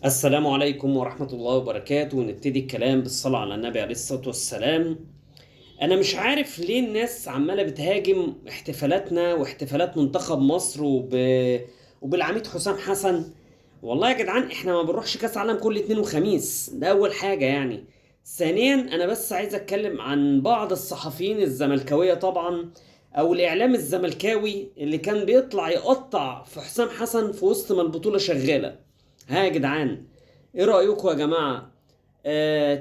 السلام عليكم ورحمة الله وبركاته. ونبتدي الكلام بالصلاة على النبي عليه الصلاة والسلام. أنا مش عارف ليه الناس عمالة بتهاجم احتفالاتنا واحتفالات منتخب مصر وبالعميد حسام حسن. والله يا جدعان احنا ما بنروحش كأس عالم كل اتنين وخميس، ده أول حاجة يعني. ثانيا أنا بس عايز أتكلم عن بعض الصحفيين الزملكاوية طبعا، أو الإعلام الزملكاوي اللي كان بيطلع يقطع في حسام حسن في وسط ما البطولة شغالة. ها يا جدعان، ايه رأيكم يا جماعة؟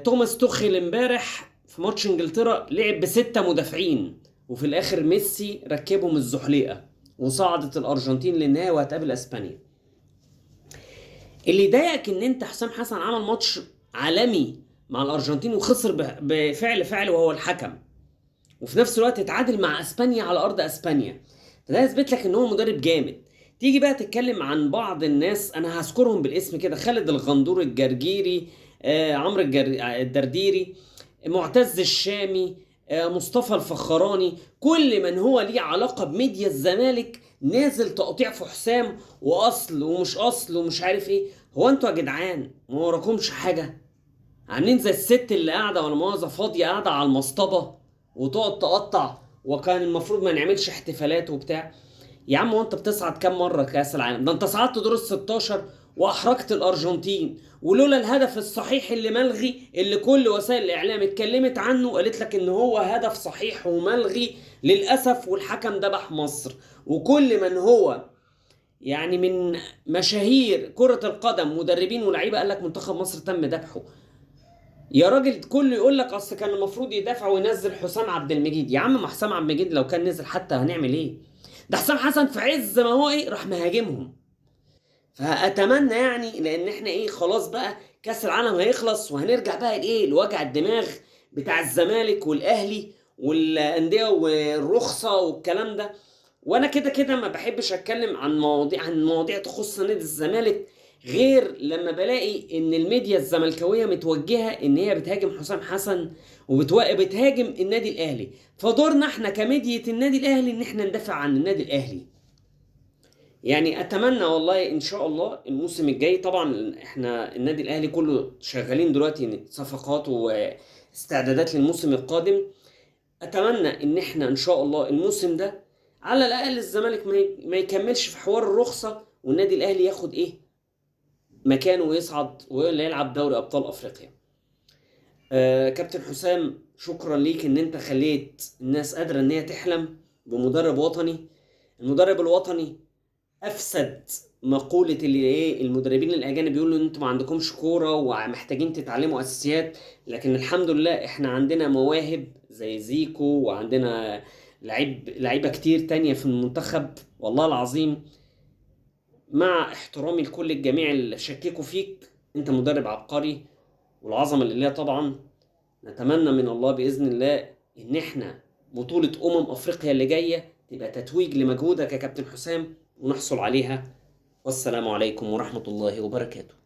توماس توخيل امبارح في ماتش انجلترا لعب بستة مدافعين، وفي الاخر ميسي ركبهم الزحليقة وصعدت الارجنتين للنهاية وهتقابل اسبانيا. اللي ضايقك ان انت حسام حسن عمل ماتش عالمي مع الارجنتين وخسر بفعل وهو الحكم، وفي نفس الوقت اتعادل مع اسبانيا على ارض اسبانيا. فده يثبت لك ان هو مدرب جامد. تيجي بقى تتكلم عن بعض الناس انا هذكرهم بالاسم كده: خالد الغندور الجرجيري، عمرو الدرديري، معتز الشامي، مصطفى الفخراني. كل من هو ليه علاقة بميديا الزمالك نازل تقطيع في حسام، واصل ومش اصل ومش عارف ايه. هو انتوا يا جدعان ما وراكمش حاجة؟ عاملين زي الست اللي قاعده ولا مؤاخذه فاضيه قاعده على المصطبه وتقعد تقطع، وكان المفروض ما نعملش احتفالات وبتاع. يا عم وانت بتصعد كام مره كاس العالم؟ ده انت صعدت دور ال 16 واحرجت الارجنتين، ولولا الهدف الصحيح اللي ملغي اللي كل وسائل الاعلام اتكلمت عنه قالت لك ان هو هدف صحيح وملغي للاسف، والحكم ذبح مصر. وكل من هو يعني من مشاهير كرة القدم مدربين ولاعيبه قال لك منتخب مصر تم ذبحه. يا راجل كله يقول لك اصل كان المفروض يدافع وينزل حسام عبد المجيد. يا عم ما حسام عبد المجيد لو كان نزل حتى هنعمل ايه؟ ده حسام حسن في عز ما هو ايه راح مهاجمهم. فاتمنى يعني، لان احنا ايه خلاص بقى كاس العالم هيخلص وهنرجع بقى لايه لوجع الدماغ بتاع الزمالك والاهلي والانديه والرخصه والكلام ده. وانا كده كده ما بحبش اتكلم عن مواضيع تخص نادي الزمالك غير لما بلاقي ان الميديا الزملكاويه متوجهه ان هي بتهاجم حسام حسن وبتهاجم النادي الاهلي. فدورنا احنا كميديا النادي الاهلي ان احنا ندافع عن النادي الاهلي. يعني اتمنى والله ان شاء الله الموسم الجاي، طبعا احنا النادي الاهلي كله شغالين دلوقتي صفقات واستعدادات للموسم القادم. اتمنى ان احنا ان شاء الله الموسم ده على الاقل الزمالك ما يكملش في حوار الرخصة، والنادي الاهلي ياخد ايه مكانه ويصعد ويلعب دوري ابطال افريقيا. كابتن حسام شكرا ليك ان انت خليت الناس قادرة ان هي تحلم بمدرب وطني. المدرب الوطني افسد مقولة اللي ايه المدربين الاجانب بيقولوا ان انتوا ما عندكمش كورة ومحتاجين تتعلموا اساسيات. لكن الحمد لله احنا عندنا مواهب زي زيكو، وعندنا لعيبة كتير تانية في المنتخب والله العظيم. مع احترامي لكل الجميع اللي شككوا فيك، انت مدرب عبقري والعظمة لله طبعا. نتمنى من الله بإذن الله ان احنا بطولة افريقيا اللي جاية تبقى تتويج لمجهودك يا كابتن حسام ونحصل عليها. والسلام عليكم ورحمة الله وبركاته.